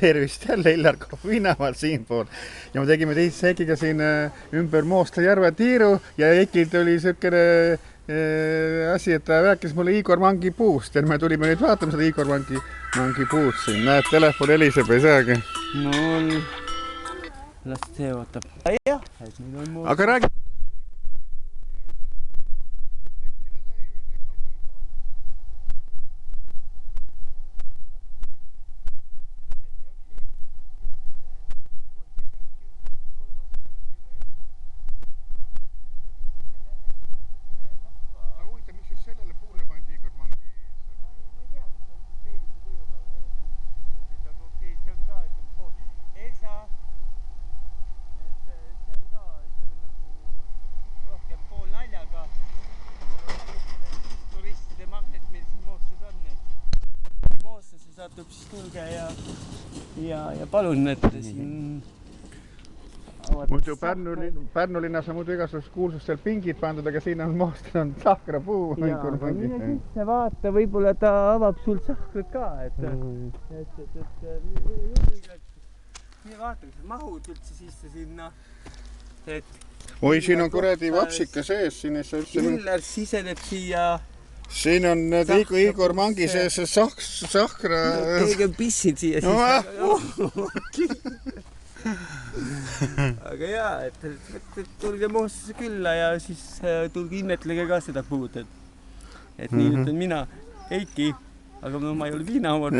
tervist jälle Illar Kohvinamal siinpool. Ja me tegime teise Heikiga siin ümber Moosla järve tiiru ja Heikilt oli siukene asi, et ta rääkis mulle Igor Mangi puust ja me tulime nüüd vaatama seda Igor Mangi puud siin. Näed, telefon heliseb, ei saagi. No, las see ootab. Aga räägi. Satub siis tulge ja palun, et siin... Muidu Pärnu linnas on muidu igasugust kuulsustel pingid pandud, aga siin on Moostal on sahkrapuu. Jaa, mine sisse vaata, võib-olla ta avab sul sahkrat ka, et nii vaata, kas mahud üldse sisse sinna, et... Oi, siin on kuradi vapsika sees, siin ei saa üldse... Illar siseneb siia... Siin on Igor Mangi sees sahkra... Keegi on pissid siia siis. Aga jaa, et tulge Moostasse külla ja siis tulge immetlege ka seda puud. Et nii ütlen mina, Heiki, aga ma ei ole viinahoor.